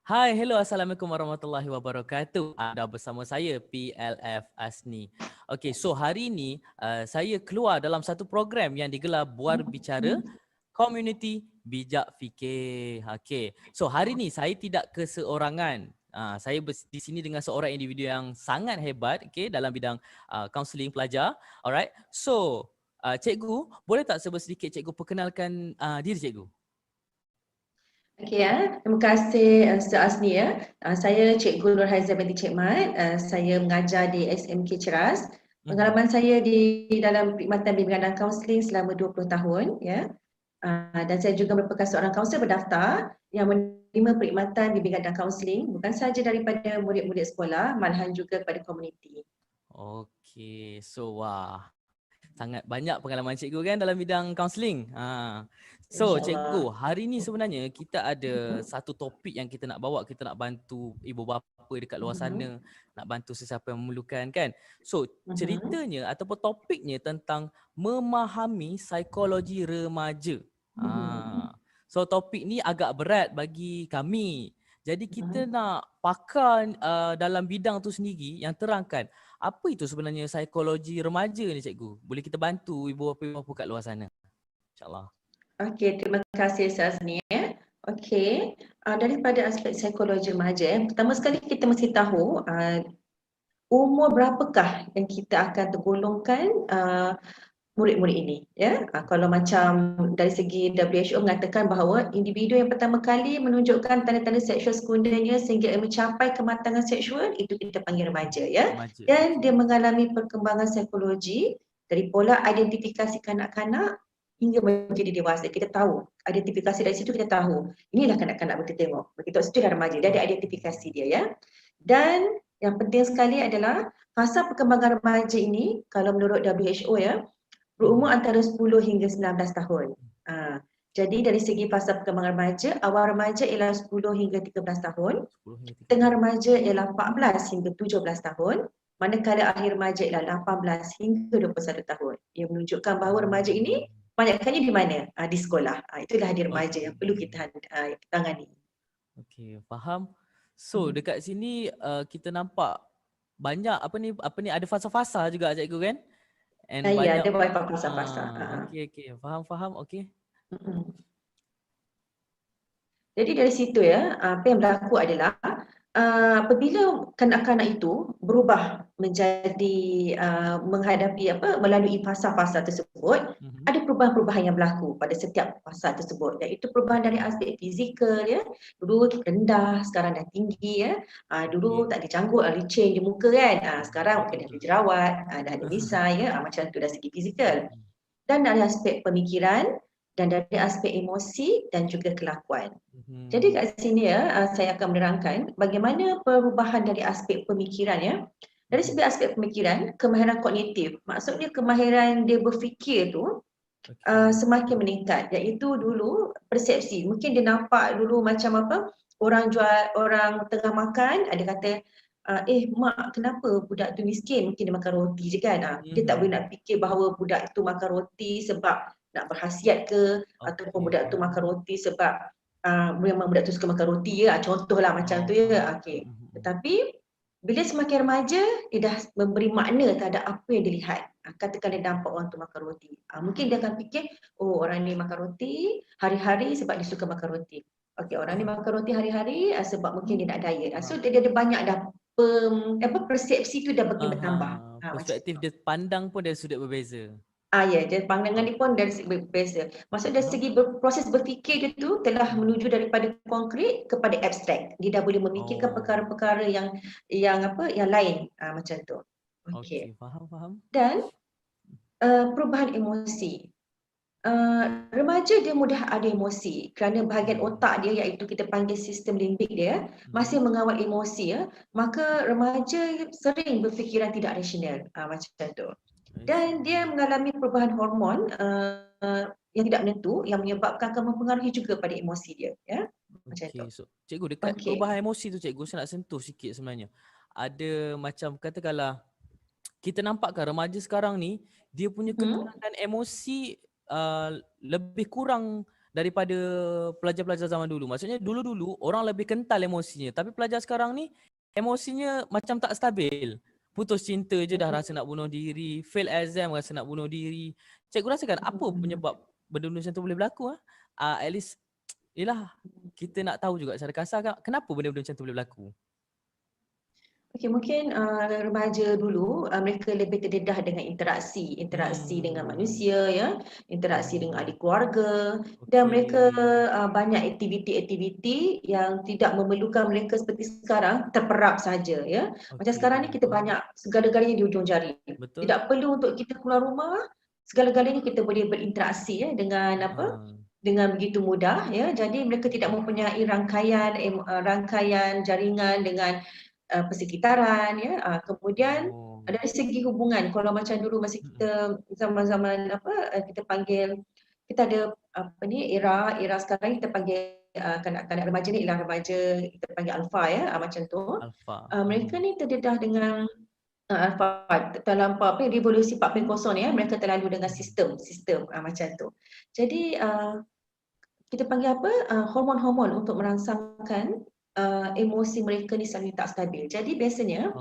Hai, hello, Assalamualaikum warahmatullahi wabarakatuh. Anda bersama saya, PLF Asni. Okey, so hari ini saya keluar dalam satu program yang digelar Buar Bicara Community Bijak Fikir. Okey, so hari ini saya tidak keseorangan. Saya di sini dengan seorang individu yang sangat hebat, okey, dalam bidang kaunseling pelajar. Alright, so cikgu, boleh tak sedikit cikgu perkenalkan diri cikgu? Okey ya, terima kasih Ustaz Asni ya. Saya Cikgu Nurhaiza binti Cik Mat. Saya mengajar di SMK Ceras. Mhm. Pengalaman saya di dalam perkhidmatan bimbingan dan kaunseling selama 20 tahun ya. Dan saya juga merupakan seorang kaunselor berdaftar yang menerima perkhidmatan bimbingan dan kaunseling bukan sahaja daripada murid-murid sekolah, malahan juga kepada komuniti. Okey, so wah, sangat banyak pengalaman cikgu kan dalam bidang kaunseling. So InsyaAllah. cikgu, hari ni sebenarnya kita ada satu topik yang kita nak bawa, kita nak bantu ibu bapa dekat luar Mhm. sana, nak bantu sesiapa yang memerlukan kan. So Mhm. ceritanya ataupun topiknya tentang memahami psikologi remaja. Mhm. So topik ni agak berat bagi kami. Jadi kita Mhm. nak pakar dalam bidang tu sendiri yang terangkan apa itu sebenarnya psikologi remaja ni cikgu? Boleh kita bantu ibu bapa kat luar sana? InsyaAllah. Okey, terima kasih Ustaz Azmi ya. Okey, daripada aspek psikologi remaja, pertama sekali kita mesti tahu umur berapakah yang kita akan tergolongkan murid-murid ini ya. Kalau macam dari segi WHO mengatakan bahawa individu yang pertama kali menunjukkan tanda-tanda seksual sekundernya sehingga mencapai kematangan seksual itu kita panggil remaja ya. Remaja, Dan okey. dia mengalami perkembangan psikologi dari pola identifikasi kanak-kanak hingga menjadi dewasa. Kita tahu identifikasi dari situ, kita tahu inilah kanak-kanak kita tengok. Begitu situ dah remaja, dia ada identifikasi dia ya. Dan yang penting sekali adalah fasa perkembangan remaja ini kalau menurut WHO ya, berumur Mhm. antara 10 hingga 19 tahun. Jadi dari segi fasa perkembangan remaja, awal remaja ialah 10 hingga 13 tahun, 10 hingga 13 tengah tahun. remaja ialah 14 hingga 17 tahun, manakala akhir remaja ialah 18 hingga 21 tahun. Ia menunjukkan bahawa remaja ini banyakkannya di mana? Di sekolah. Itulah dia remaja yang perlu Okey. kita tangani. Okey, faham. So Mhm. dekat sini kita nampak banyak apa ni ada fasa-fasa juga cikgu kan? And Ya, banyak dia buat fasa-fasa. okey okey, faham okey. Mhm. Jadi dari situ ya, apa yang berlaku adalah apabila kanak-kanak itu berubah menjadi menghadapi melalui fasa-fasa tersebut, Mhm. ada perubahan-perubahan yang berlaku pada setiap fasa tersebut, iaitu perubahan dari aspek fizikal ya. Dulu rendah, sekarang dah tinggi ya. Dulu Okey. tak ada janggut, licin di muka kan. Sekarang Betul mungkin dah ada betul. jerawat, dah ada misai ya. Macam tu dari segi fizikal. Mhm. Dan dari aspek pemikiran dan dari aspek emosi dan juga kelakuan. Jadi Mhm. kat sini ya, saya akan menerangkan bagaimana perubahan dari aspek pemikiran ya. Dari Mhm. segi aspek pemikiran, kemahiran kognitif, maksudnya kemahiran dia berfikir tu Okey. semakin meningkat, iaitu dulu persepsi. Mungkin dia nampak dulu macam orang jual, orang tengah makan, ada kata, mak kenapa budak tu miskin, mungkin dia makan roti je kan. Dia tak boleh Mhm. nak fikir bahawa budak itu makan roti sebab nak berkhasiat ke, ataupun Okey, budak tu faham. makan roti sebab memang budak tu suka makan roti ya, contohlah macam tu Oh, ya. faham. Okey. Mhm. Mhm. Tetapi bila semakin remaja, dia dah memberi makna terhadap apa yang dilihat. Katakan dia nampak orang tu makan roti. Mungkin dia akan fikir, oh orang ni makan roti hari-hari sebab dia suka makan roti. Okey, orang ni makan roti hari-hari sebab mungkin dia nak diet. So dia ada banyak dah persepsi tu dah makin bertambah. Macam Perspektif tu. dia pandang pun dari sudut berbeza. Ya, dia pandangan dia Okey, pun dari segi berbeza. Maksud dari faham. segi proses berfikir dia tu telah Mhm. menuju daripada konkret kepada abstrak. Dia dah boleh memikirkan Oh, perkara-perkara yang lain macam tu. Okey. okey, faham. Dan perubahan emosi. Remaja dia mudah ada emosi kerana bahagian Mhm. otak dia iaitu kita panggil sistem limbik dia masih Mhm. mengawal emosi ya. Maka remaja sering berfikiran tidak rasional macam tu. I see. Dan dia mengalami perubahan hormon yang tidak menentu yang menyebabkan akan mempengaruhi juga pada emosi dia ya. Macam tu. Okey, so cikgu dekat Okey. perubahan emosi tu cikgu saya nak sentuh sikit sebenarnya. Ada macam katakanlah kita nampakkan remaja sekarang ni dia punya Hmm? keterangan emosi lebih kurang daripada pelajar-pelajar zaman dulu. Maksudnya dulu-dulu orang lebih kental emosinya, tapi pelajar sekarang ni emosinya macam tak stabil. Putus cinta je dah rasa nak bunuh diri, fail exam rasa nak bunuh diri. Cikgu rasakan apa penyebab benda-benda macam tu boleh berlaku? At least, yelah, kita nak tahu juga secara kasar kenapa benda-benda macam tu boleh berlaku. Okey, mungkin remaja dulu mereka lebih terdedah dengan interaksi dengan manusia, ya, interaksi dengan ahli keluarga, dan mereka banyak aktiviti-aktiviti yang tidak memerlukan mereka seperti sekarang terperap saja, ya. Macam sekarang ni kita banyak segala-galanya di hujung jari. Betul. Tidak perlu untuk kita keluar rumah, segala-galanya kita boleh berinteraksi, ya, dengan dengan begitu mudah, ya. Jadi mereka tidak mempunyai rangkaian jaringan dengan persekitaran, ya. Kemudian dari segi hubungan, kalau macam dulu masa kita zaman-zaman kita panggil, kita ada era sekarang kita panggil kanak-kanak remaja ni ialah remaja kita panggil alfa, ya, macam tu. Mereka ni terdedah dengan alfa terlampau revolusi 4.0 ni, ya, mereka terlalu dengan sistem macam tu. Jadi kita panggil hormon-hormon untuk merangsangkan emosi mereka ni selalu tak stabil. Jadi biasanya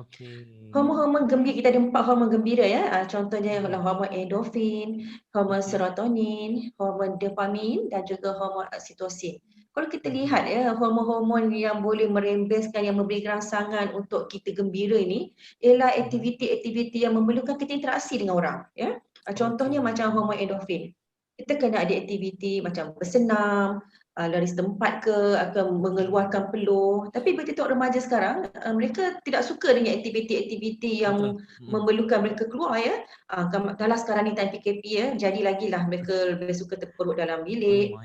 hormon-hormon gembira, kita ada 4 hormon gembira, ya. Contohnya adalah hormon endorfin, hormon serotonin, hormon dopamin dan juga hormon oksitosin. Kalau kita lihat, ya, hormon-hormon yang boleh merembeskan, yang memberi rangsangan untuk kita gembira ini ialah aktiviti-aktiviti yang memerlukan kita interaksi dengan orang, ya. Contohnya macam hormon endorfin. Kita kena ada aktiviti macam bersenam, lari setempat ke, akan mengeluarkan peluh. Tapi bila tengok remaja sekarang, mereka tidak suka dengan aktiviti-aktiviti yang memerlukan mereka keluar, ya. Kalau sekarang ni time PKP, ya, jadi lagilah mereka lebih suka terperuk dalam bilik,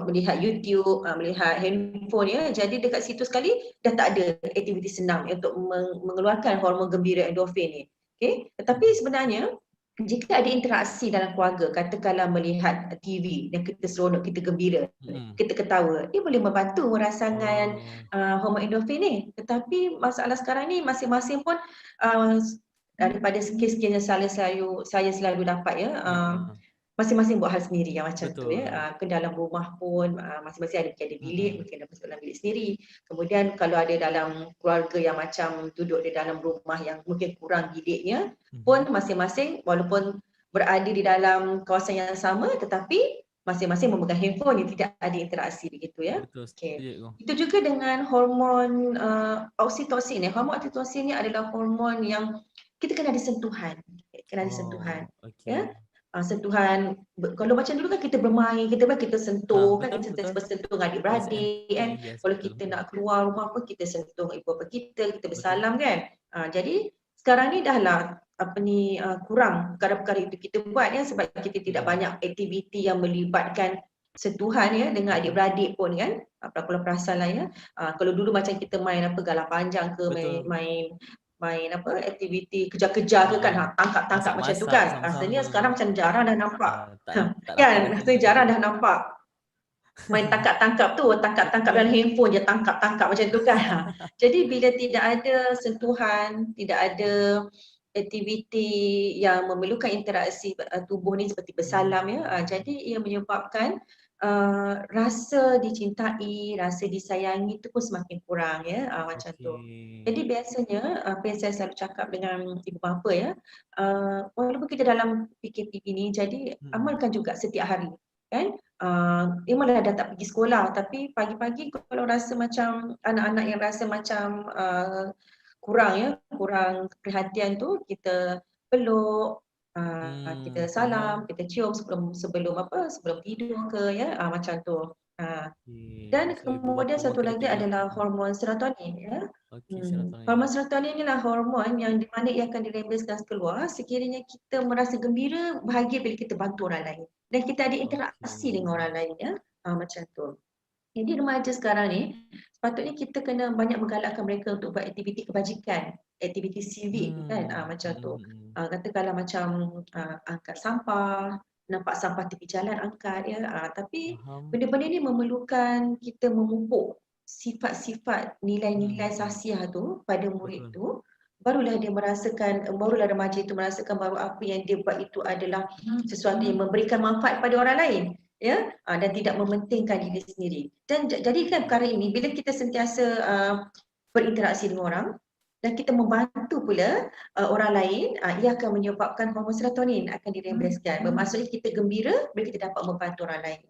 melihat YouTube, melihat handphone, ya. Jadi dekat situ sekali dah tak ada aktiviti senam untuk mengeluarkan hormon gembira endorfin ni. Okay? Tetapi sebenarnya jika ada interaksi dalam keluarga, katakanlah melihat TV dan kita seronok, kita gembira, kita ketawa, ia boleh membantu merangsangkan hormon endorfin ni. Tetapi masalah sekarang ni masing-masing pun daripada skill-skill yang saya selalu dapat, ya, masing-masing buat hal sendiri yang macam tu, ya. Ke dalam rumah pun masing-masing ada bilik, mungkin ada masuk dalam bilik sendiri. Kemudian kalau ada dalam keluarga yang macam duduk di dalam rumah yang mungkin kurang biliknya, pun masing-masing walaupun berada di dalam kawasan yang sama tetapi masing-masing memegang handphone yang tidak ada interaksi begitu, ya. Okay. Itu juga dengan hormon oksitosin. Hormon oksitosin ni adalah hormon yang kita kena ada sentuhan. Ya. Sentuhan, kalau macam dulu kan kita bermain, kita sentuh, kan kita bersentuh dengan adik-beradik, kan. Kalau kita nak keluar rumah pun kita sentuh ibu bapa kita bersalam, kan. Jadi sekarang ni dahlah kurang perkara-perkara itu kita buat, ya, sebab kita tidak banyak aktiviti yang melibatkan sentuhan, ya, dengan adik-beradik pun, kan. Perakuan lah, ya. Kalau dulu macam kita main galah panjang ke, main aktiviti kejar-kejar ke, kan, tangkap-tangkap macam tu, kan. Rasanya sekarang macam jarang dah nampak. Kan, rasanya jarang dah nampak main tangkap-tangkap tu, tangkap dalam handphone je, tangkap-tangkap macam tu, kan. Jadi bila tidak ada sentuhan, tidak ada aktiviti yang memerlukan interaksi tubuh ni seperti bersalam, ya, jadi ia menyebabkan rasa dicintai, rasa disayangi itu pun semakin kurang, ya, macam tu. Jadi biasanya apa yang saya selalu cakap dengan ibu bapa, ya, walaupun kita dalam PKP ini, jadi amalkan juga setiap hari, kan. Memanglah dah tak pergi sekolah, tapi pagi-pagi kalau rasa macam anak-anak yang rasa macam kurang, ya, kurang perhatian tu, kita peluk, kita salam, kita cium sebelum tidur ke, ya, macam tu. Dan kemudian satu lagi adalah hormon serotonin, ya. Hormon serotonin inilah hormon yang di mana ia akan dirembeskan keluar sekiranya kita merasa gembira, bahagia bila kita bantu orang lain dan kita ada interaksi dengan orang lain, ya, macam tu. Jadi remaja sekarang ni sepatutnya kita kena banyak menggalakkan mereka untuk buat aktiviti kebajikan, aktiviti civic, kan, macam tu. Katakanlah macam angkat sampah, nampak sampah tepi jalan angkat, ya. Tapi benda-benda ni memerlukan kita memupuk sifat-sifat nilai-nilai sasiah tu pada murid tu, barulah remaja itu merasakan bahawa apa yang dia buat itu adalah sesuatu yang memberikan manfaat pada orang lain. ya, dan tidak mementingkan diri sendiri. Dan jadikan perkara ini bila kita sentiasa berinteraksi dengan orang dan kita membantu pula orang lain, ia akan menyebabkan hormon serotonin akan dirembeskan. Bermaksudnya kita gembira bila kita dapat membantu orang lain.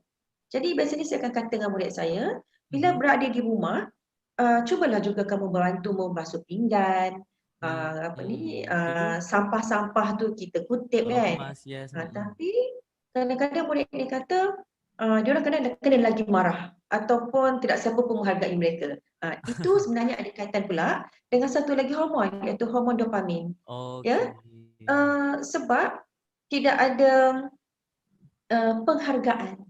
Jadi biasanya saya akan kata dengan murid saya, bila berada di rumah, cubalah juga kamu bantu membasuh pinggan, sampah-sampah tu kita kutip Tolong kan. kemas, yes. Tapi kadang-kadang murid ni kata, diorang kena lagi marah ataupun tidak siapa pun menghargai mereka. Itu sebenarnya ada kaitan pula dengan satu lagi hormon, iaitu hormon dopamin. Ya, Okey. sebab tidak ada penghargaan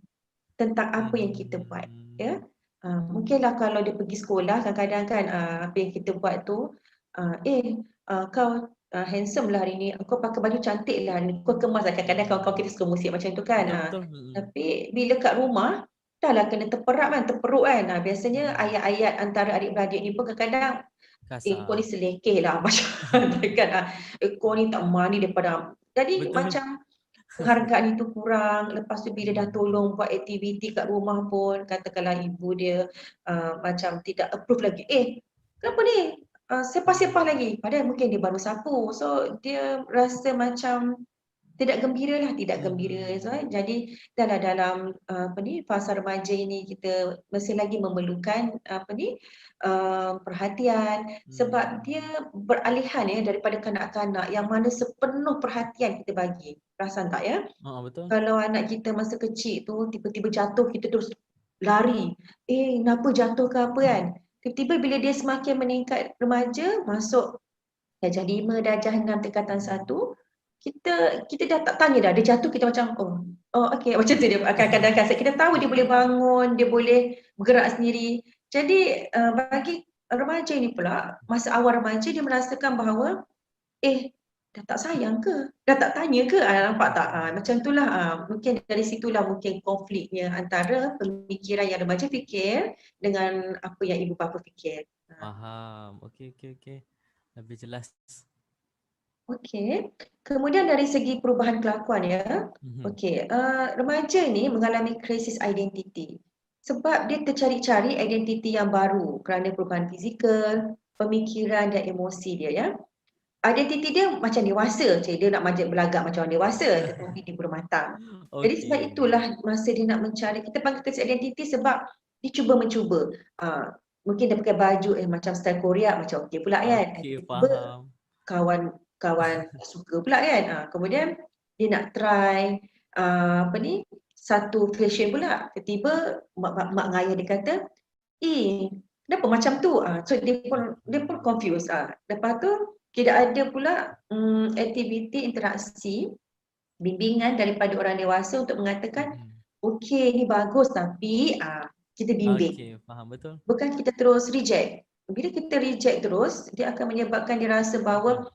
tentang apa yang kita buat. Ya, mungkinlah kalau dia pergi sekolah kadang-kadang kan apa yang kita buat tu, kau handsome lah hari ni, kau pakai baju cantik lah hari ni, kau kemas lah. Kadang-kadang kawan-kawan kita suka musik macam tu kan. Betul. Tapi bila kat rumah, dah lah kena terperap kan, terperuk kan. Biasanya ayat-ayat antara adik-beradik ni pun kadang-kadang, kau Kasar. ni selekeh lah macam kan. Kau ni tak mani daripada. Jadi Betul. macam penghargaan itu kurang. Lepas tu bila dah tolong buat aktiviti kat rumah pun, katakanlah ibu dia macam tidak approve lagi. Kenapa ni? Sepah-sepah lagi. Padahal mungkin dia baru sapu. So dia rasa macam tidak gembira lah, tidak gembira. So, jadi dalam fasa remaja ini kita masih lagi memerlukan perhatian sebab dia beralihan daripada kanak-kanak yang mana sepenuh perhatian kita bagi. Perasan tak ya? Betul. Kalau anak kita masa kecil tu tiba-tiba jatuh, kita terus lari. Kenapa jatuh ke apa kan? Tiba-tiba bila dia semakin meningkat remaja, masuk darjah 5, darjah 6, tingkatan 1, kita dah tak tanya dah, dia jatuh kita macam okey, macam tu dia kadang-kadang kita tahu dia boleh bangun, dia boleh bergerak sendiri. Jadi bagi remaja ni pula, masa awal remaja dia merasakan bahawa dah tak sayang ke? Dah tak tanya ke? Nampak tak? Macam itulah, mungkin dari situlah mungkin konfliknya antara pemikiran yang remaja fikir dengan apa yang ibu bapa fikir. Faham. Okey. Lebih jelas. Okey. Kemudian dari segi perubahan kelakuan ya. Okey, remaja ni mengalami krisis identiti. Sebab dia tercari-cari identiti yang baru kerana perubahan fizikal, pemikiran dan emosi dia ya. Identiti dia macam dewasa, dia nak berlagak macam orang dewasa tetapi dia belum matang. Jadi sebab itulah masa dia nak mencari, kita panggil krisis identiti sebab dia cuba mencuba. Mungkin dia pakai baju macam style Korea macam okey pula kan. Okey, Tiba-tiba faham. kawan suka pula kan. Kemudian dia nak try satu fashion pula. Tiba-tiba mak ngaya dia kata, kenapa macam tu? So dia pun confused. Lepas tu tidak ada pula aktiviti interaksi bimbingan daripada orang dewasa untuk mengatakan okey ni bagus tapi kita bimbing. Okey, faham betul. Bukan kita terus reject. Bila kita reject terus, dia akan menyebabkan dia rasa bahawa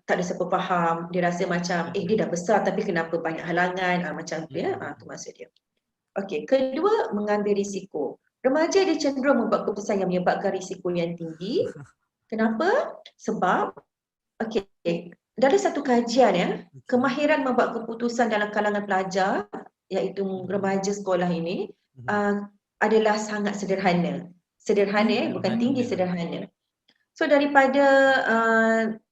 tak ada siapa faham, dia rasa macam dia dah besar tapi kenapa banyak halangan, macam tu ya. Tu maksud dia. Okey, kedua mengambil risiko. Remaja dia cenderung membuat keputusan yang menyebabkan risiko yang tinggi. Kenapa? Sebab dari satu kajian kemahiran membuat keputusan dalam kalangan pelajar iaitu remaja sekolah ini adalah sangat sederhana. Sederhana bukan tinggi, sederhana. So daripada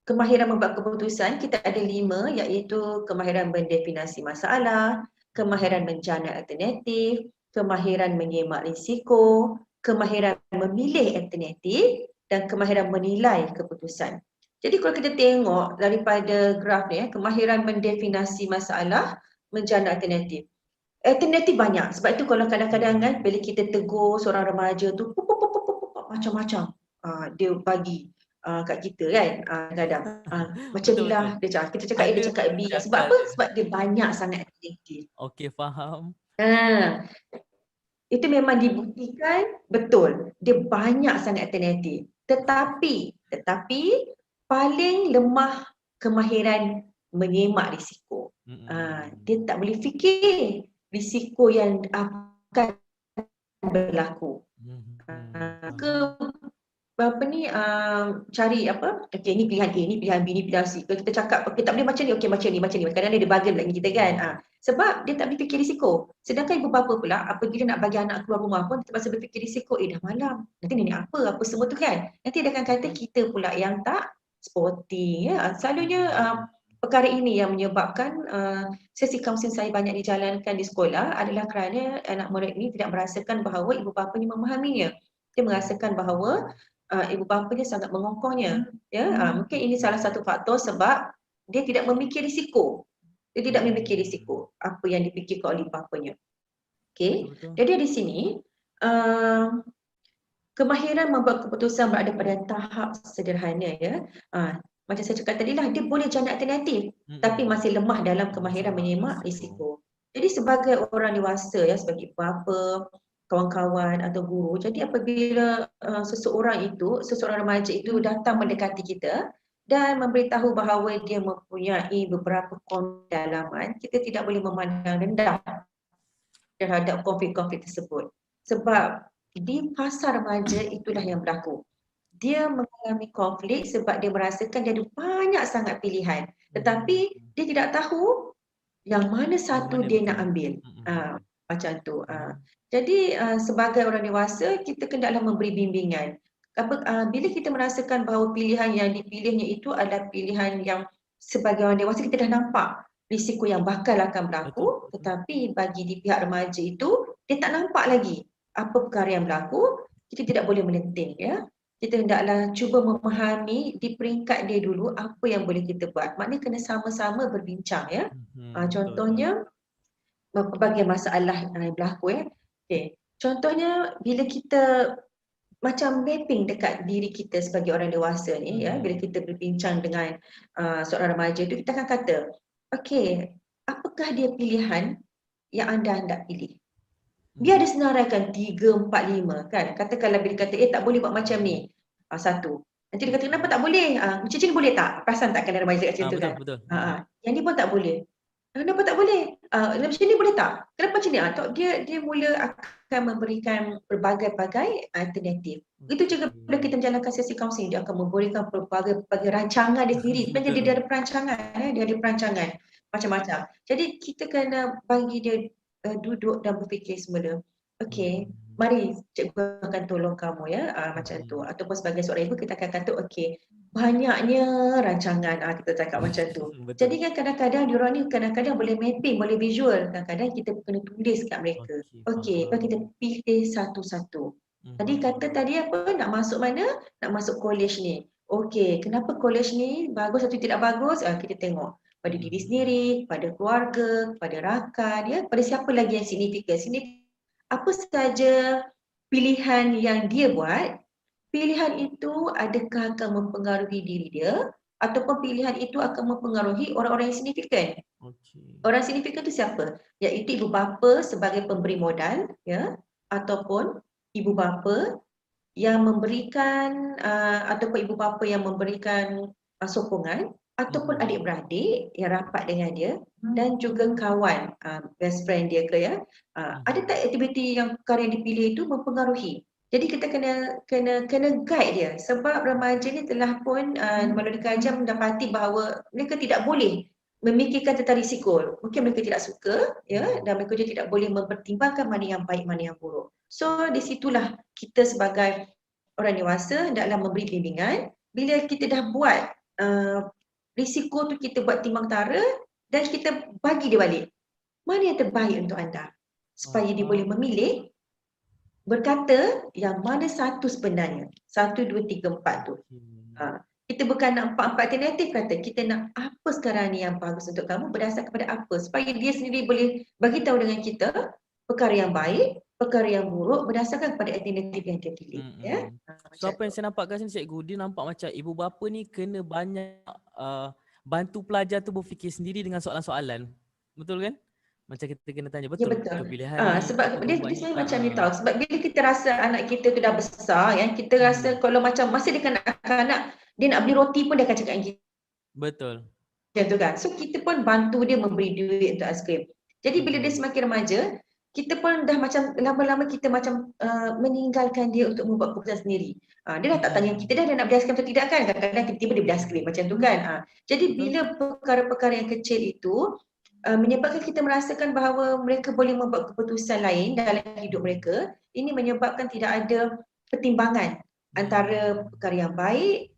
kemahiran membuat keputusan, kita ada 5 iaitu kemahiran mendefinisi masalah, kemahiran menjana alternatif, kemahiran menyemak risiko, kemahiran memilih alternatif dan kemahiran menilai keputusan. Jadi kalau kita tengok daripada graf ni, kemahiran mendefinisi masalah, menjana alternatif. Alternatif banyak. Sebab itu kalau kadang-kadang kan bila kita tegur seorang remaja tu macam-macam dia bagi kat kita kan kadang macam ni lah kita cakap dia cakap B. Sebab apa? Sebab dia banyak sangat alternatif. Okey, faham. Itu memang dibuktikan betul. Dia banyak sangat alternatif. Tetapi paling lemah kemahiran menyemak risiko. Dia tak boleh fikir risiko yang akan berlaku. Cari okey ni pilihan A, ni pilihan B, ni pilihan C. Kalau kita cakap okey tak boleh macam ni, okey macam ni. Kadang-kadang dia bargain lagi kita kan. Sebab dia tak berfikir risiko. Sedangkan ibu bapa pula apabila nak bagi anak keluar rumah pun dia terpaksa berfikir risiko. Dah malam, nanti nenek apa semua tu kan. Nanti dia akan kata kita pula yang tak sporty ya. Selalunya perkara ini yang menyebabkan sesi kaunseling saya banyak dijalankan di sekolah adalah kerana anak murid ini tidak merasakan bahawa ibu bapanya memahaminya. Dia merasakan bahawa ibu bapanya sangat mengongkohnya. Ya, mungkin ini salah satu faktor sebab dia tidak memikir risiko. Dia tidak memikir risiko apa yang dipikirkan oleh ibu bapanya. Okey. Jadi di sini kemahiran membuat keputusan berada pada tahap sederhana ya. Macam saya cakap tadi lah, dia boleh jana alternatif tapi masih lemah dalam kemahiran menyemak risiko. Jadi sebagai orang dewasa ya, sebagai bapa, kawan-kawan atau guru, jadi apabila seseorang remaja itu datang mendekati kita dan memberitahu bahawa dia mempunyai beberapa pendalaman, kita tidak boleh memandang rendah terhadap konflik-konflik tersebut. Sebab di fasa remaja itulah yang berlaku. Dia mengalami konflik sebab dia merasakan dia ada banyak sangat pilihan. Tetapi dia tidak tahu yang mana satu dia nak ambil. Macam tu. Jadi sebagai orang dewasa, kita hendaklah memberi bimbingan. Bila kita merasakan bahawa pilihan yang dipilihnya itu adalah pilihan yang sebagai orang dewasa kita dah nampak risiko yang bakal akan berlaku, tetapi bagi di pihak remaja itu, dia tak nampak lagi apa perkara yang berlaku, kita tidak boleh melenting ya. Kita hendaklah cuba memahami di peringkat dia dulu apa yang boleh kita buat. Maknanya kena sama-sama berbincang ya. Contohnya berbagai masalah yang berlaku ya. Okay. Contohnya bila kita macam mapping dekat diri kita sebagai orang dewasa ni ya, bila kita berbincang dengan seorang remaja tu, kita akan kata, okey, apakah dia pilihan yang anda hendak pilih? Biar dia senaraikan 3, 4, 5 kan. Katakanlah bila kata tak boleh buat macam ni. Satu. Nanti dia kata kenapa tak boleh? Macam ni boleh tak? Perasan tak kan remaja kat situ kan? Betul. Yang ni pun tak boleh. Kenapa tak boleh? Macam ni boleh tak? Kenapa macam ni? Dia mula akan memberikan berbagai-bagai alternatif. Itu juga bila kita menjalankan sesi kaunseling, dia akan memberikan berbagai rancangan dia sendiri. Sebenarnya dia ada perancangan. Dia ada perancangan macam-macam. Jadi kita kena bagi dia duduk dan berfikir semula. Okey, mari cikgu akan tolong kamu ya, macam tu. Ataupun sebagai seorang ibu kita akan kata okey, banyaknya rancangan, kita cakap macam tu. Jadi kan kadang-kadang diorang ni kadang-kadang boleh mapping, boleh visual. Kadang-kadang kita kena tulis kat mereka. Okey, lepas kita pilih satu-satu. Tadi kata tadi apa, nak masuk mana? Nak masuk college ni. Okey, kenapa college ni bagus atau tidak bagus? Kita tengok pada diri sendiri, pada keluarga, pada rakan, ya, pada siapa lagi yang signifikan. Apa saja pilihan yang dia buat, pilihan itu adakah akan mempengaruhi diri dia ataupun pilihan itu akan mempengaruhi orang-orang yang signifikan. Orang signifikan itu siapa? Iaitu ibu bapa sebagai pemberi modal, ya, ataupun ibu bapa yang memberikan ataupun ibu bapa yang memberikan sokongan, ataupun adik-beradik yang rapat dengan dia dan juga kawan, best friend dia ke ya. Ada tak aktiviti yang perkara yang dipilih itu mempengaruhi. Jadi kita kena guide dia sebab remaja ni telah pun melalui kajian mendapati bahawa mereka tidak boleh memikirkan tentang risiko. Mungkin mereka tidak suka ya, dan mereka juga tidak boleh mempertimbangkan mana yang baik, mana yang buruk. So di situlah kita sebagai orang dewasa hendaklah memberi bimbingan. Bila kita dah buat risiko tu, kita buat timbang tara dan kita bagi dia balik. Mana yang terbaik untuk anda? Supaya dia boleh memilih, berkata yang mana satu sebenarnya. 1, 2, 3, 4 tu. Kita bukan nak 4 alternatif kata. Kita nak apa sekarang ni yang bagus untuk kamu berdasarkan kepada apa. Supaya dia sendiri boleh bagi tahu dengan kita perkara yang baik, perkara yang buruk berdasarkan kepada alternatif yang dia pilih. Ya? So apa yang saya nampak kat sini cikgu, dia nampak macam ibu bapa ni kena banyak bantu pelajar tu berfikir sendiri dengan soalan-soalan. Betul kan? Macam kita kena tanya betul, ya, betul. Pilihan sebab dia sebenarnya macam ni tau. Sebab bila kita rasa anak kita tu dah besar, ya, kita rasa kalau macam masa dia kanak-kanak, dia nak beli roti pun dia akan cakap dengan kita. Betul. Macam tu kan. So kita pun bantu dia memberi duit untuk aiskrim. Jadi bila dia semakin remaja, kita pun dah macam lama-lama kita macam meninggalkan dia untuk membuat keputusan sendiri. Dia dah tak tanya kita dah dia nak beli aiskrim atau tidak kan. Kadang-kadang tiba-tiba dia beli aiskrim macam tu kan. Jadi bila perkara-perkara yang kecil itu menyebabkan kita merasakan bahawa mereka boleh membuat keputusan lain dalam hidup mereka. Ini menyebabkan tidak ada pertimbangan antara perkara yang baik,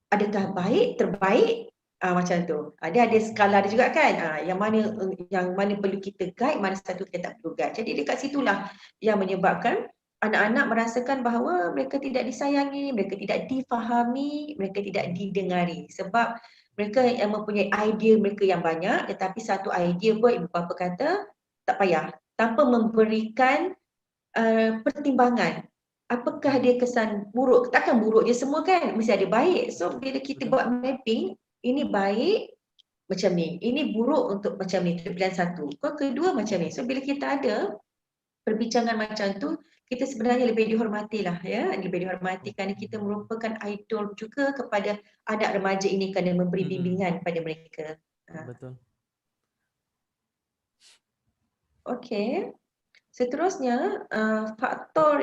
adakah baik, terbaik, macam tu. Dia ada skala dia juga kan, yang mana perlu kita guide, mana satu kita tak perlu guide. Jadi dekat situlah yang menyebabkan anak-anak merasakan bahawa mereka tidak disayangi, mereka tidak difahami, mereka tidak didengari. Sebab mereka yang mempunyai idea mereka yang banyak, tetapi satu idea pun ibu bapa kata tak payah, tanpa memberikan pertimbangan. Apakah dia kesan buruk? Takkan buruk je semua kan, mesti ada baik. So bila kita buat mapping, ini baik macam ni, ini buruk untuk macam ni, itu pilihan satu. Kau kedua macam ni. So bila kita ada perbincangan macam tu, kita sebenarnya lebih dihormati lah ya, lebih dihormati kerana kita merupakan idol juga kepada anak remaja ini kerana memberi bimbingan pada mereka. Betul. Okey. Seterusnya, faktor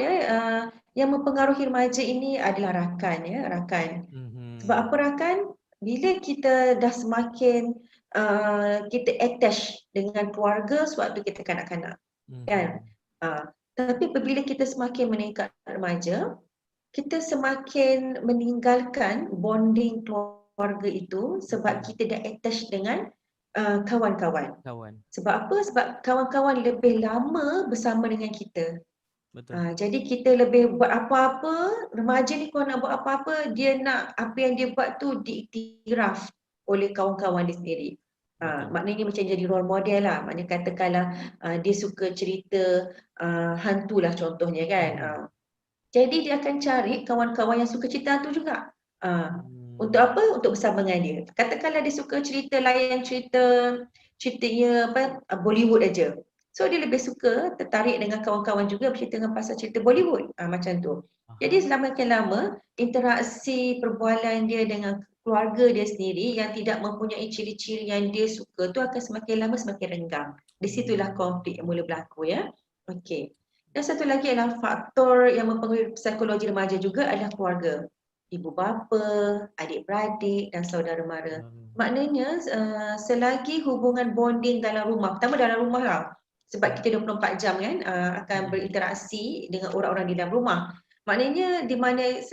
yang mempengaruhi remaja ini adalah rakan ya, rakan. Sebab apa rakan? Bila kita dah semakin kita attach dengan keluarga sewaktu kita kanak-kanak, kan? Tapi apabila kita semakin meningkat remaja, kita semakin meninggalkan bonding keluarga itu sebab kita dah attach dengan kawan-kawan. Sebab apa? Sebab kawan-kawan lebih lama bersama dengan kita. Betul. Jadi kita lebih buat apa-apa, remaja ni kalau nak buat apa-apa, dia nak apa yang dia buat tu diiktiraf oleh kawan-kawan dia sendiri. Maknanya macam jadi role model lah. Maknanya katakanlah dia suka cerita hantu lah contohnya kan. Jadi dia akan cari kawan-kawan yang suka cerita hantu juga. Untuk apa? Untuk bersama dengan dia. Katakanlah dia suka cerita layan ceritanya Bollywood aja. So dia lebih suka tertarik dengan kawan-kawan juga bercerita dengan pasal cerita Bollywood. Macam tu. Jadi semakin lama interaksi perbualan dia dengan keluarga dia sendiri yang tidak mempunyai ciri-ciri yang dia suka tu akan semakin lama semakin renggang. Di situlah konflik yang mula berlaku ya. Okey. Dan satu lagi adalah faktor yang mempengaruhi psikologi remaja juga adalah keluarga. Ibu bapa, adik-beradik dan saudara mara. Maknanya selagi hubungan bonding dalam rumah, pertama dalam rumah lah. Sebab kita 24 jam kan akan berinteraksi dengan orang-orang di dalam rumah. Maknanya di mana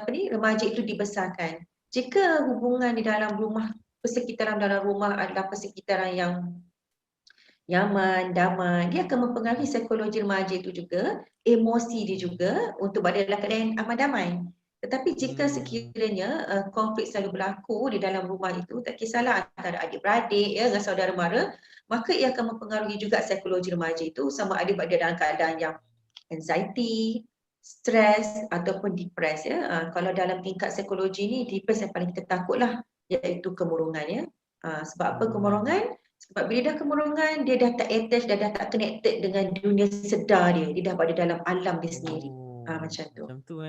remaja itu dibesarkan. Jika hubungan di dalam rumah, persekitaran dalam rumah adalah persekitaran yang nyaman, damai, dia akan mempengaruhi psikologi remaja itu juga, emosi dia juga untuk berada dalam keadaan yang aman damai. Tetapi jika sekiranya konflik selalu berlaku di dalam rumah itu, tak kisahlah antara adik-beradik ya, dengan saudara mara, maka ia akan mempengaruhi juga psikologi remaja itu sama ada berada dalam keadaan yang anxiety, stres ataupun depres ya. Kalau dalam tingkat psikologi ni, depres yang paling kita takutlah iaitu kemurungan ya. Sebab apa kemurungan? Sebab bila dah kemurungan, dia dah tak attach, dah tak connected dengan dunia sedar dia. Dia dah berada dalam alam dia sendiri. Macam tu. Macam tu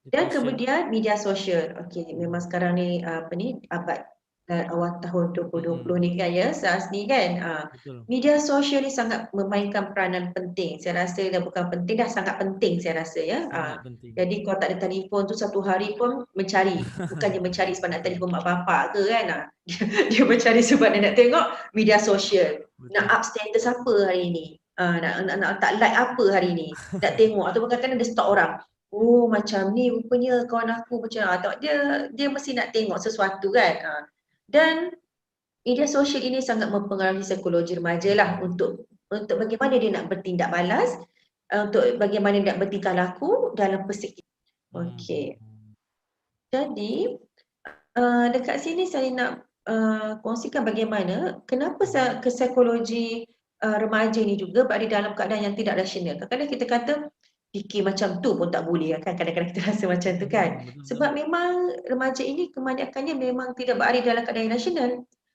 Dan kemudian media sosial. Okey, memang sekarang ni abad awal tahun 2020 ni kan ya, SARS ni kan. Media sosial ni sangat memainkan peranan penting. Saya rasa dah bukan penting, dah sangat penting saya rasa ya. Jadi kalau tak ada telefon tu satu hari pun mencari. Bukannya mencari sebab nak telefon mak bapak ke kan. Dia mencari sebab dia nak tengok media sosial. Nak up status apa hari ni. Nak tak like apa hari ni. Nak tengok ataupun kadang-kadang dia stalk orang. Oh macam ni rupanya kawan aku macam dia mesti nak tengok sesuatu kan. Dan media sosial ini sangat mempengaruhi psikologi remaja lah untuk bagaimana dia nak bertindak balas, untuk bagaimana dia nak bertingkah laku dalam persekitaran. Okey. Jadi dekat sini saya nak kongsikan bagaimana kenapa psikologi remaja ni juga berada dalam keadaan yang tidak rasional. Kadang-kadang kita kata fikir macam tu pun tak boleh kan, kadang-kadang kita rasa macam tu kan. Sebab memang remaja ini kebanyakannya memang tidak berada dalam keadaan yang rasional.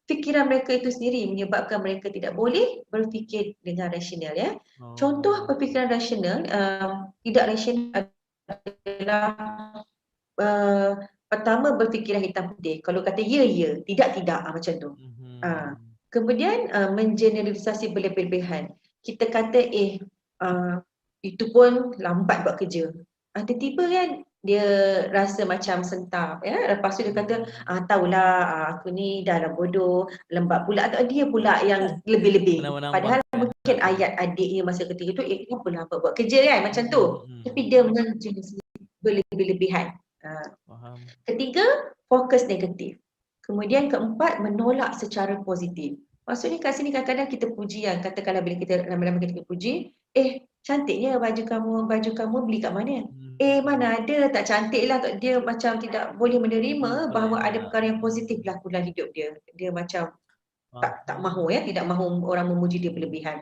Fikiran mereka itu sendiri menyebabkan mereka tidak boleh berfikir dengan rasional ya. Contoh berfikiran rasional, tidak rasional adalah pertama berfikiran hitam putih. Kalau kata ya, tidak macam tu. Kemudian mengeneralisasi berlebihan. Kita kata itu pun lambat buat kerja. Tiba-tiba kan dia rasa macam sentak ya. Lepas tu dia kata tahulah aku ni dah lah bodoh, lembab pula, atau dia pula yang lebih-lebih. Padahal Menambah-nambahkan. mungkin ayat adik dia masa ketika tu kenapa lambat buat kerja kan macam tu. Tapi dia jenis berlebih-lebihan. Faham. Ketiga, fokus negatif. Kemudian keempat, menolak secara positif. Maksudnya kat sini kadang-kadang kita puji kan, katakanlah bila kita lama-lama kita puji, cantiknya baju kamu beli kat mana? Mana ada, tak cantik lah. Dia macam tidak boleh menerima bahawa ada perkara yang positif berlaku dalam hidup dia. Dia macam tak mahu ya, tidak mahu orang memuji dia berlebihan.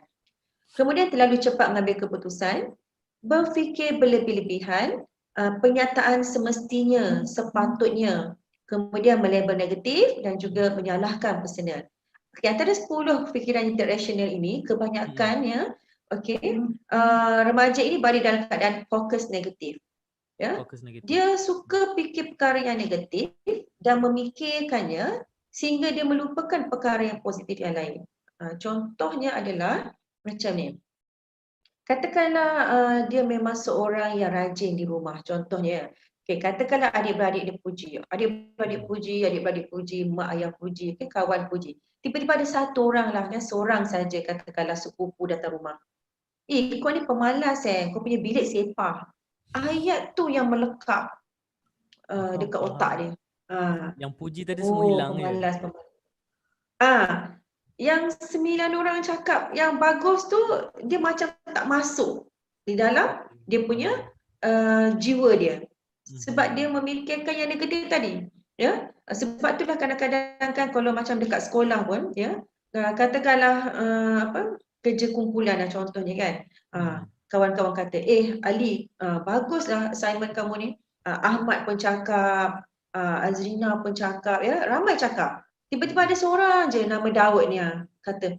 Kemudian terlalu cepat mengambil keputusan, berfikir berlebih-lebihan, penyataan semestinya, sepatutnya, kemudian melabel negatif dan juga menyalahkan personal. Okay, antara 10 fikiran yang tidak rasional ini, kebanyakannya remaja ini berada dalam keadaan fokus negatif. Ya? Fokus negatif. Dia suka fikir perkara yang negatif dan memikirkannya sehingga dia melupakan perkara yang positif yang lain. Contohnya adalah macam ni. Katakanlah dia memang seorang yang rajin di rumah, contohnya. Katakanlah adik-beradik dia puji. Adik-beradik puji, mak ayah puji, kawan puji. Tiba-tiba ada satu orang lah, seorang saja katakanlah sepupu datang rumah. Kau ni pemalas kau punya bilik sepah. Ayat tu yang melekat dekat otak dia. Yang puji tadi semua hilang pemalas. Yang 9 orang cakap yang bagus tu, dia macam tak masuk di dalam dia punya jiwa dia. Sebab dia memikirkan yang negatif tadi. Ya, sebab itulah kadang-kadang kan kalau macam dekat sekolah pun, ya, katakanlah kerja kumpulan lah contohnya kan. Kawan-kawan kata, Ali, baguslah assignment kamu ni. Ahmad pun cakap, Azrina pun cakap, ya, ramai cakap. Tiba-tiba ada seorang je nama Daud ni kata,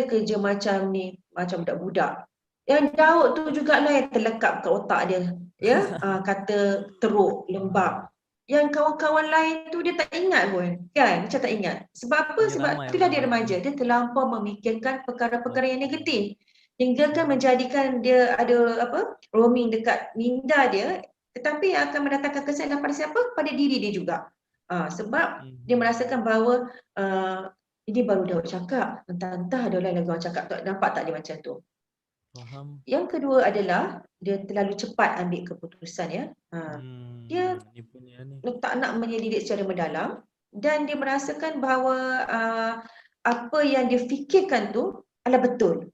kerja macam ni, macam budak-budak. Yang Daud tu jugalah yang terlekap kat otak dia. Ya, kata teruk, lembab. Yang kawan-kawan lain tu dia tak ingat pun. Kan, macam tak ingat. Sebab apa? Sebab itulah dia remaja. Dia terlampau memikirkan perkara-perkara yang negatif. Hingga kan menjadikan dia ada roaming dekat minda dia. Tetapi yang akan mendatangkan kesan pada siapa? Pada diri dia juga. Sebab dia merasakan bahawa ini baru Daud cakap, entah-entah ada lagi orang cakap, nampak tak dia macam tu. Faham. Yang kedua adalah dia terlalu cepat ambil keputusan ya. Dia tak nak menyelidik secara mendalam dan dia merasakan bahawa apa yang dia fikirkan tu adalah betul.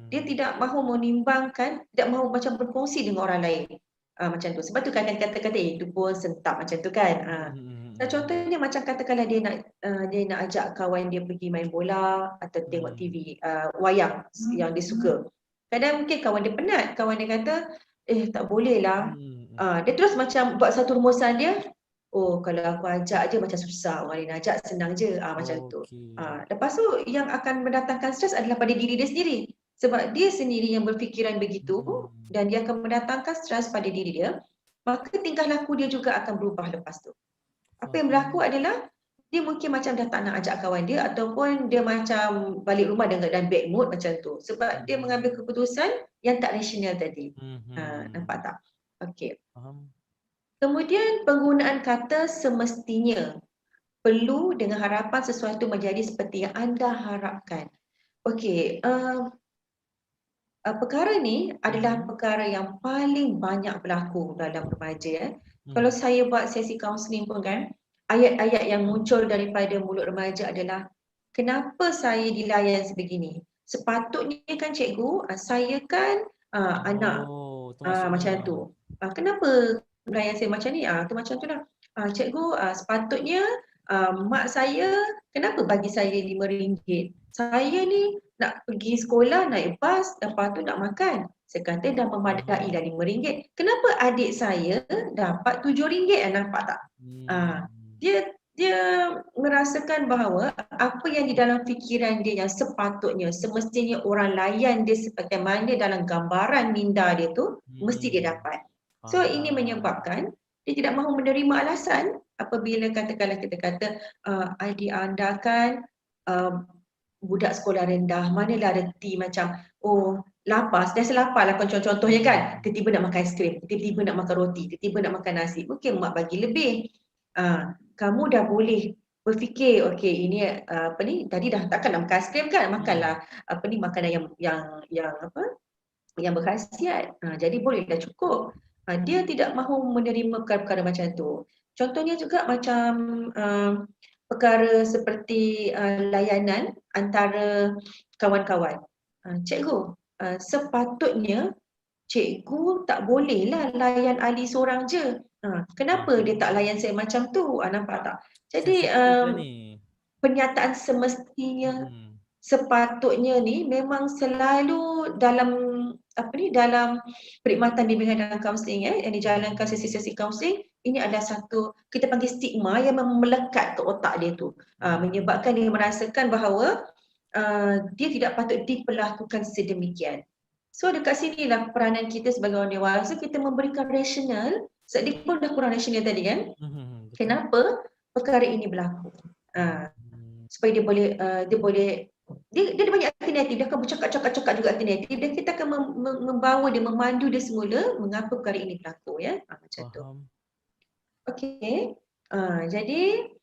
Dia tidak mahu menimbangkan, tidak mahu macam berkongsi dengan orang lain. Macam tu. Sebab tu kan kata-kata itu pun sentak macam tu kan. Contohnya macam katakanlah dia nak ajak kawan dia pergi main bola atau tengok TV wayang yang dia suka. Kadang mungkin kawan dia penat, kawan dia kata tak boleh lah. Dia terus macam buat satu rumusan dia, kalau aku ajak je macam susah, orang lain ajak senang je, macam tu. Lepas tu yang akan mendatangkan stres adalah pada diri dia sendiri. Sebab dia sendiri yang berfikiran begitu dan dia akan mendatangkan stres pada diri dia, maka tingkah laku dia juga akan berubah lepas tu. Apa yang berlaku adalah dia mungkin macam dah tak nak ajak kawan dia ataupun dia macam balik rumah dengan bad mood macam tu. Sebab dia mengambil keputusan yang tak rasional tadi. Nampak tak? Okey. Kemudian penggunaan kata semestinya, perlu dengan harapan sesuatu menjadi seperti yang anda harapkan. Okey, perkara ni adalah perkara yang paling banyak berlaku dalam remaja. Kalau saya buat sesi kaunseling pun kan, ayat-ayat yang muncul daripada mulut remaja adalah, kenapa saya dilayan sebegini? Sepatutnya kan cikgu, saya kan anak macam tu. Kenapa layan saya macam ni? Tu macam tu lah. Cikgu, sepatutnya mak saya kenapa bagi saya RM5? Saya ni nak pergi sekolah naik bas, lepas tu nak makan. Saya kata dah memadai dah RM5. Kenapa adik saya dapat RM7? Nampak tak? Dia merasakan bahawa apa yang di dalam fikiran dia yang sepatutnya, semestinya orang layan dia sebagaimana dalam gambaran minda dia tu, mesti dia dapat. So ini menyebabkan dia tidak mahu menerima alasan apabila katakanlah kita kata adik anda kan budak sekolah rendah, manalah reti macam lapar, sentiasa lapar lah contohnya kan, tiba-tiba nak makan aiskrim, tiba-tiba nak makan roti, tiba-tiba nak makan nasi, mungkin mak bagi lebih. Kamu dah boleh berfikir, okey ini apa ni, tadi dah takkan nak makan aiskrim kan, makanlah apa ni, makanan yang berkhasiat. Jadi boleh dah cukup. Dia tidak mahu menerima perkara-perkara macam tu. Contohnya juga macam perkara seperti layanan antara kawan-kawan. Cikgu, sepatutnya cikgu tak bolehlah layan ahli seorang je. Kenapa dia tak layan saya macam tu? Nampak tak? Jadi pernyataan semestinya sepatutnya ni memang selalu dalam dalam perkhidmatan bimbingan dan kaunseling yang dijalankan sesi-sesi kaunseling, ini adalah satu kita panggil stigma yang memang melekat ke otak dia tu, menyebabkan dia merasakan bahawa dia tidak patut diperlakukan sedemikian. So dekat sinilah peranan kita sebagai orang dewasa, kita memberikan rasional. Sebab dia pun dah kurang rasional tadi kan, kenapa perkara ini berlaku, supaya dia ada banyak alternatif. Dia akan bercakap-cakap juga alternatif, dan kita akan membawa dia, memandu dia semula mengapa perkara ini berlaku ya. Macam tu. Okey. Jadi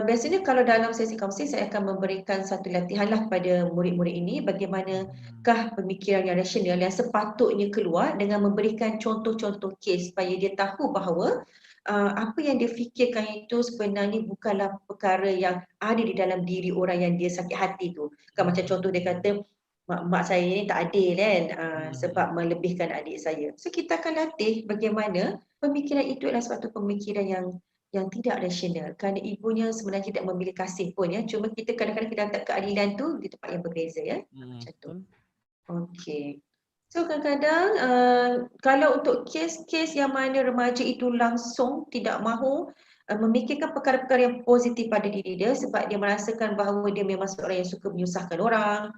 biasanya kalau dalam sesi kaunseling saya akan memberikan satu latihanlah kepada murid-murid ini, bagaimanakah pemikiran yang rasional yang sepatutnya keluar dengan memberikan contoh-contoh kes supaya dia tahu bahawa apa yang dia fikirkan itu sebenarnya bukanlah perkara yang ada di dalam diri orang yang dia sakit hati tu. Kan macam contoh dia kata, mak saya ni tak adil kan, sebab melebihkan adik saya. So kita akan latih bagaimana pemikiran itu adalah suatu pemikiran yang tidak rasional, kerana ibunya sebenarnya tidak memilih kasih pun ya. Cuma kita kadang-kadang kita letak keadilan tu di tempat yang berbeza ya. Macam tu. Okey. So kadang-kadang kalau untuk kes-kes yang mana remaja itu langsung tidak mahu memikirkan perkara-perkara yang positif pada diri dia, sebab dia merasakan bahawa dia memang seorang yang suka menyusahkan orang,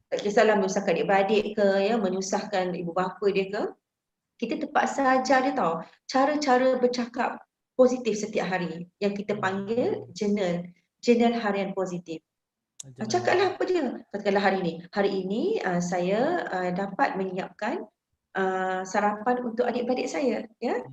tak kisahlah menyusahkan adik-beradik ke ya, menyusahkan ibu bapa dia ke, kita terpaksa ajar dia tahu cara-cara bercakap positif setiap hari yang kita panggil journal harian positif. Cakaplah apa dia. Katakanlah hari ini saya dapat menyiapkan sarapan untuk adik-beradik saya ya.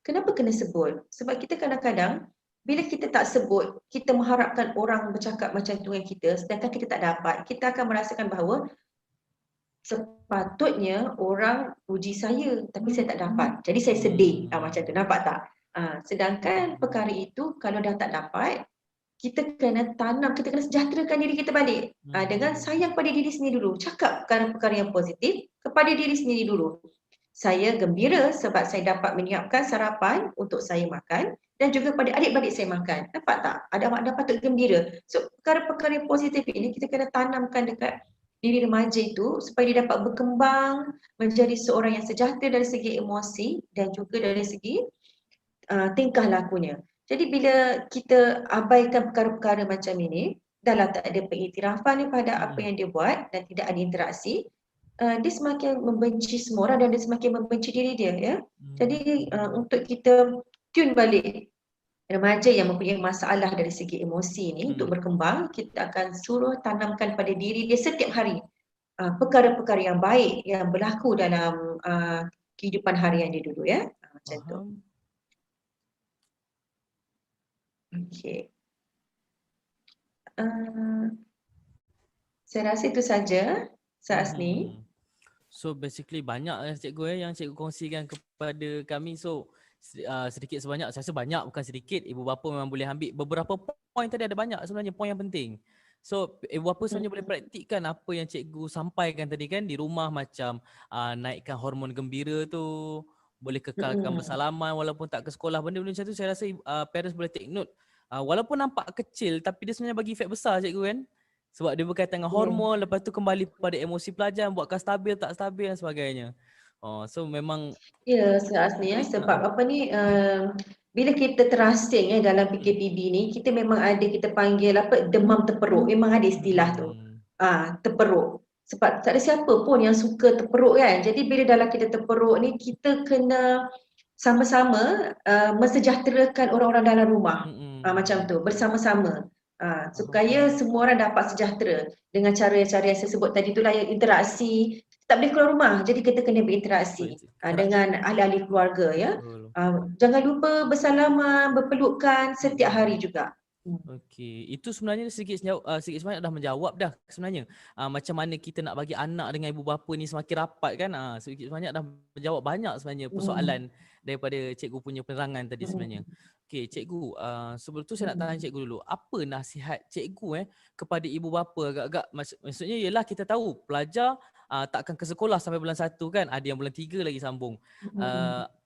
Kenapa kena sebut? Sebab kita kadang-kadang bila kita tak sebut, kita mengharapkan orang bercakap macam tu dengan kita, sedangkan kita tak dapat, kita akan merasakan bahawa sepatutnya orang puji saya tapi saya tak dapat. Jadi saya sedih macam tu, nampak tak? Sedangkan perkara itu kalau dah tak dapat, kita kena tanam, kita kena sejahterakan diri kita balik dengan sayang pada diri sendiri dulu. Cakap perkara-perkara yang positif kepada diri sendiri dulu. Saya gembira sebab saya dapat menyiapkan sarapan untuk saya makan dan juga pada adik-beradik saya makan. Nampak tak? Ada makna patut gembira. So perkara-perkara yang positif ini kita kena tanamkan dekat diri remaja itu supaya dia dapat berkembang menjadi seorang yang sejahtera dari segi emosi dan juga dari segi tingkah lakunya. Jadi bila kita abaikan perkara-perkara macam ini, dahlah tak ada pengiktirafan pada apa yang dia buat dan tidak ada interaksi, dia semakin membenci semua orang dan dia semakin membenci diri dia ya. Jadi untuk kita tune balik remaja yang mempunyai masalah dari segi emosi ni untuk berkembang, kita akan suruh tanamkan pada diri dia setiap hari perkara-perkara yang baik yang berlaku dalam kehidupan harian dia dulu ya. Macam tu. Okey. Saya rasa itu saja saat ni. So basically banyak cikgu yang cikgu kongsikan kepada kami. So sedikit sebanyak, saya rasa banyak bukan sedikit, ibu bapa memang boleh ambil beberapa poin tadi, ada banyak sebenarnya poin yang penting. So ibu bapa sebenarnya boleh praktikkan apa yang cikgu sampaikan tadi kan di rumah, macam naikkan hormon gembira tu, boleh kekalkan bersalaman walaupun tak ke sekolah. Benda-benda macam tu saya rasa parents boleh take note. Walaupun nampak kecil tapi dia sebenarnya bagi efek besar cikgu kan. Sebab dia berkaitan dengan hormon, lepas tu kembali pada emosi pelajar, buatkan stabil tak stabil dan sebagainya. So memang ya asli ya, sebab apa ni bila kita terasing dalam PKPB ni, kita memang ada, kita panggil apa, demam terperuk. Memang ada istilah tu. Terperuk. Sebab tak ada siapa pun yang suka terperuk kan. Jadi bila dalam kita terperuk ni, kita kena sama-sama mensejahterakan orang-orang dalam rumah. Macam tu, bersama-sama. Supaya semua orang dapat sejahtera dengan cara-cara yang saya sebut tadi, itulah yang interaksi. Tak boleh keluar rumah, jadi kita kena berinteraksi dengan ahli-ahli keluarga ya. Jangan lupa bersalaman, berpelukan setiap hari juga. Okey, itu sebenarnya sikit sebanyak dah menjawab dah sebenarnya. Macam mana kita nak bagi anak dengan ibu bapa ni semakin rapat kan. Sedikit sebanyak dah menjawab banyak sebenarnya persoalan daripada cikgu punya penerangan tadi sebenarnya. Okey, cikgu, sebelum tu saya nak tanya cikgu dulu. Apa nasihat cikgu kepada ibu bapa agak-agak maksudnya ialah kita tahu pelajar takkan ke sekolah sampai bulan 1 kan. Ada yang bulan 3 lagi sambung.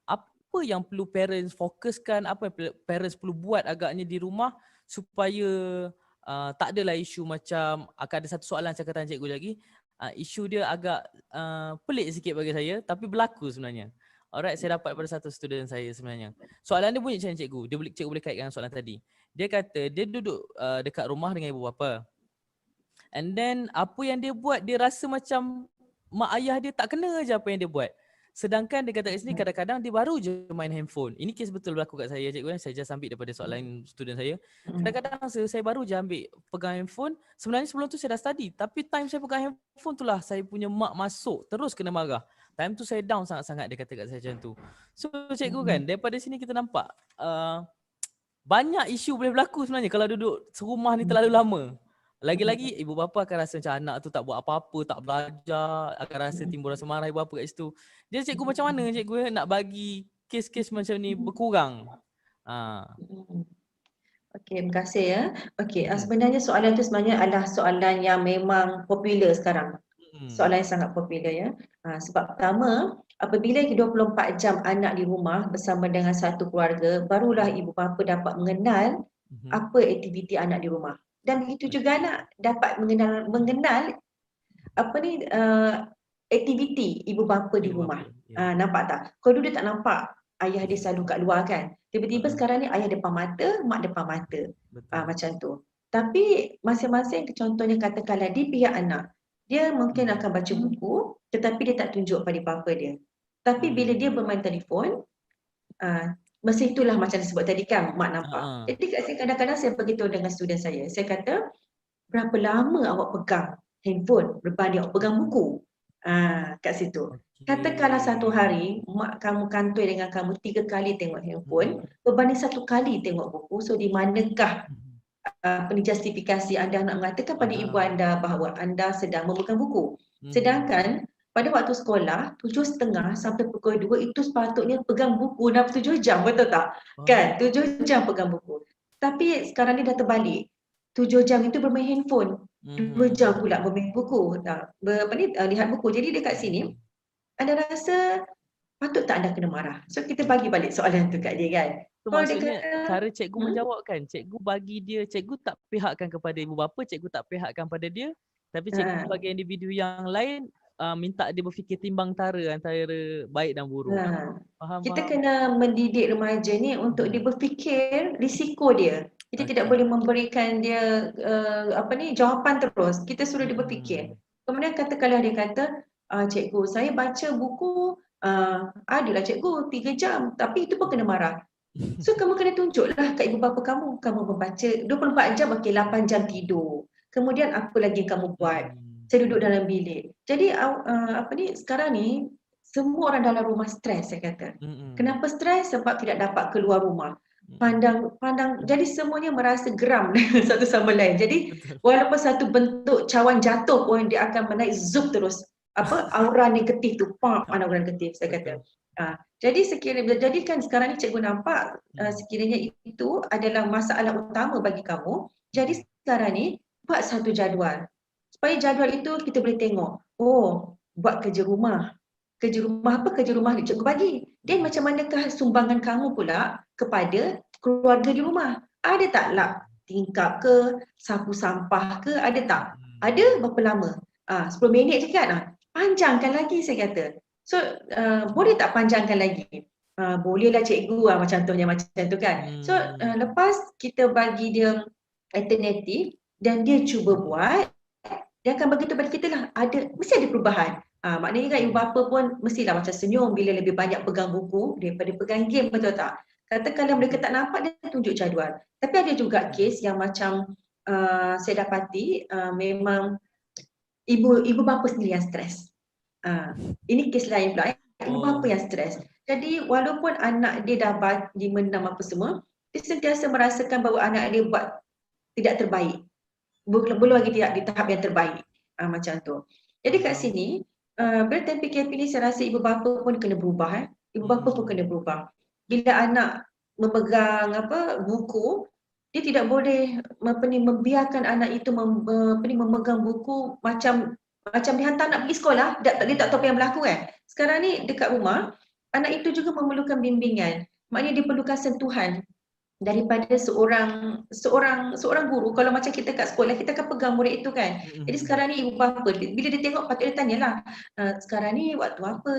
Apa yang perlu parents fokuskan, apa yang parents perlu buat agaknya di rumah supaya tak adalah isu macam akan ada satu soalan saya akan tanya cikgu lagi. Isu dia agak pelik sikit bagi saya tapi berlaku sebenarnya. Alright, saya dapat pada satu student saya sebenarnya. Soalan dia bunyi macam cikgu. Cikgu boleh kaitkan dengan soalan tadi. Dia kata dia duduk dekat rumah dengan ibu bapa. And then apa yang dia buat, dia rasa macam mak ayah dia tak kena je apa yang dia buat. Sedangkan dia kata kat sini kadang-kadang dia baru je main handphone. Ini kes betul berlaku kat saya cikgu. Saya just ambil daripada soalan student saya. Kadang-kadang saya baru je ambil pegang handphone. Sebenarnya sebelum tu saya dah study. Tapi time saya pegang handphone tu lah saya punya mak masuk. Terus kena marah. Time tu saya down sangat-sangat, dia kata kat saya macam tu. So cikgu kan, daripada sini kita nampak banyak isu boleh berlaku sebenarnya kalau duduk serumah ni terlalu lama. Lagi-lagi ibu bapa akan rasa macam anak tu tak buat apa-apa, tak belajar, akan rasa timbul rasa marah ibu bapa kat situ. Jadi cikgu macam mana cikgu nak bagi kes-kes macam ni berkurang? Okey, terima kasih ya. Okey, sebenarnya soalan tu sebenarnya adalah soalan yang memang popular sekarang. Soalan yang sangat popular ya. Sebab pertama, apabila 24 jam anak di rumah bersama dengan satu keluarga, barulah ibu bapa dapat mengenal apa aktiviti anak di rumah. Dan begitu juga anak dapat mengenal apa ni aktiviti ibu bapa di rumah. Nampak tak? Kalau dulu tak nampak ayah dia selalu kat luar kan. Tiba-tiba sekarang ni ayah depan mata, mak depan mata. Macam tu. Tapi masing-masing contohnya katakanlah di pihak anak, dia mungkin akan baca buku tetapi dia tak tunjuk pada bapa dia. Tapi bila dia bermain telefon, masa itulah macam disebut tadi kan, mak nampak. Jadi kat sini kadang-kadang saya beritahu dengan student saya kata, berapa lama awak pegang handphone berbanding awak pegang buku? Kat situ. Katakanlah satu hari mak kamu kantoi dengan kamu 3 kali tengok handphone berbanding 1 kali tengok buku. So di manakah justifikasi anda nak mengatakan pada ibu anda bahawa anda sedang memegang buku? Sedangkan pada waktu sekolah 7.30 sampai pukul 2 itu sepatutnya pegang buku dalam 7 jam, betul tak? Kan 7 jam pegang buku. Tapi sekarang ni dah terbalik. 7 jam itu bermain handphone. 2 jam pula bermain buku. Lihat buku. Jadi dekat sini anda rasa patut tak anda kena marah? So kita bagi balik soalan tu kat dia kan. So maksudnya cara cikgu menjawab kan, cikgu bagi dia, cikgu tak pihakkan kepada ibu bapa, cikgu tak pihakkan pada dia, tapi cikgu bagi individu yang lain minta dia berfikir timbang tara antara baik dan buruk. Kita kena mendidik remaja ni untuk dia berfikir risiko dia. Kita tidak boleh memberikan dia jawapan terus. Kita suruh dia berfikir. Kemudian katakanlah dia kata, cikgu saya baca buku adalah cikgu 3 jam tapi itu pun kena marah. So kamu kena tunjuklah kat ibu bapa kamu membaca 24 jam, okey 8 jam tidur. Kemudian apa lagi kamu buat? Saya duduk dalam bilik. Jadi sekarang ni semua orang dalam rumah stres, saya kata. Kenapa stres? Sebab tidak dapat keluar rumah. Pandang jadi semuanya merasa geram satu sama lain. Jadi walaupun satu bentuk cawan jatuh pun dia akan menaik zoom terus. Aura negatif tu, aura negatif saya kata. Jadi kan sekarang ni cikgu nampak sekiranya itu adalah masalah utama bagi kamu. Jadi sekarang ni buat satu jadual. Supaya jadual itu kita boleh tengok, buat kerja rumah. Kerja rumah apa? Kerja rumah cikgu bagi. Dan macam manakah sumbangan kamu pula kepada keluarga di rumah? Ada tak lap tingkap ke, sapu sampah ke, ada tak? Ada berapa lama? 10 minit je kan? Panjangkan lagi saya kata. So boleh tak panjangkan lagi? Bolehlah cikgu macam contohnya macam tu kan. So lepas kita bagi dia alternatif dan dia cuba buat, dia akan bagi tahu pada kita lah, mesti ada perubahan. Maknanya kan ibu bapa pun mestilah macam senyum bila lebih banyak pegang buku daripada pegang game, betul tak? Katakanlah mereka tak nampak, dia tunjuk jadual. Tapi ada juga kes yang macam saya dapati memang ibu bapa sendiri yang stres. Ini kes lain pula. Ibu bapa yang stres. Jadi walaupun anak dia dah 5, 6 apa semua, dia sentiasa merasakan bahawa anak dia buat tidak terbaik. Belum lagi tidak di tahap yang terbaik. Macam tu. Jadi kat sini, bila time PKP ni saya rasa ibu bapa pun kena berubah. Ibu bapa pun kena berubah. Bila anak memegang buku, dia tidak boleh membiarkan anak itu memegang buku macam dihantar nak pergi sekolah, dia tak tahu apa yang berlaku kan. Sekarang ni dekat rumah, anak itu juga memerlukan bimbingan. Maknanya dia perlukan sentuhan daripada seorang guru. Kalau macam kita kat sekolah, kita akan pegang murid itu kan. Jadi sekarang ni ibu bapa, bila dia tengok patut dia tanyalah, sekarang ni waktu apa?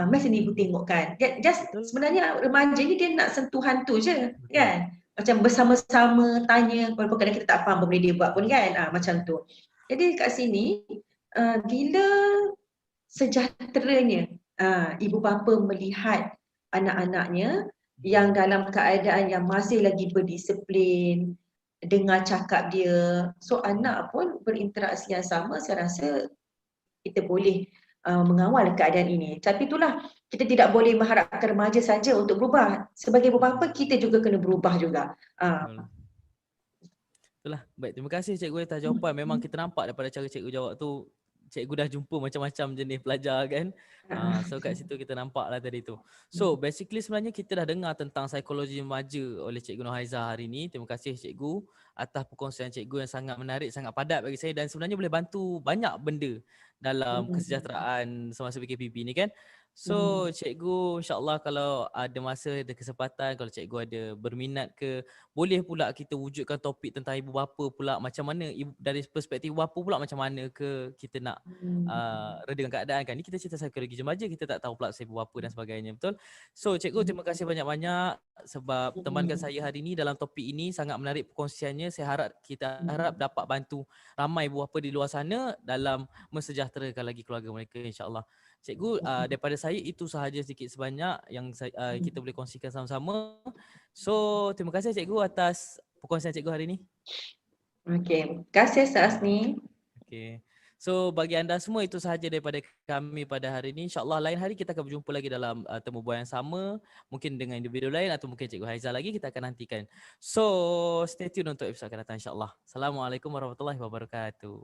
Mesti ni ibu tengok kan. Just sebenarnya remaja ni dia nak sentuhan tu je kan. Macam bersama-sama tanya, walaupun kadang kita tak faham apa dia buat pun kan. Macam tu. Jadi kat sini, bila sejahteranya ibu bapa melihat anak-anaknya yang dalam keadaan yang masih lagi berdisiplin, dengar cakap dia, so anak pun berinteraksi yang sama, saya rasa kita boleh mengawal keadaan ini. Tapi itulah, kita tidak boleh mengharapkan remaja saja untuk berubah. Sebagai ibu bapa, kita juga kena berubah juga. Itulah. Baik, terima kasih cikgu atas jawapan. Memang kita nampak daripada cara cikgu jawab tu, cikgu dah jumpa macam-macam jenis pelajar kan. So kat situ kita nampak lah tadi tu. So basically sebenarnya kita dah dengar tentang psikologi remaja oleh Cikgu Nurhaiza hari ni. Terima kasih cikgu atas perkongsian cikgu yang sangat menarik, sangat padat bagi saya dan sebenarnya boleh bantu banyak benda dalam kesejahteraan semasa PKPB ni kan. So cikgu insyaAllah kalau ada masa, ada kesempatan, kalau cikgu ada berminat ke, boleh pula kita wujudkan topik tentang ibu bapa pula, macam mana dari perspektif ibu bapa pula macam mana ke kita nak redakan keadaan kan. Ni kita cerita psikologi remaja, kita tak tahu pula ibu bapa dan sebagainya, betul? So cikgu terima kasih banyak-banyak sebab temankan saya hari ni dalam topik ini, sangat menarik perkongsiannya. Kita harap dapat bantu ramai ibu bapa di luar sana dalam mensejahterakan lagi keluarga mereka insya-Allah. Cikgu, daripada saya itu sahaja sedikit sebanyak yang kita boleh kongsikan sama-sama. So, terima kasih cikgu atas perkongsian cikgu hari ini. Okey, terima kasih Ustaz Asni. Okey. So, bagi anda semua itu sahaja daripada kami pada hari ini. InsyaAllah lain hari kita akan berjumpa lagi dalam temu bual yang sama. Mungkin dengan individu lain atau mungkin Cikgu Haiza lagi, kita akan nantikan. So, stay tune untuk episod akan datang insyaAllah. Assalamualaikum warahmatullahi wabarakatuh.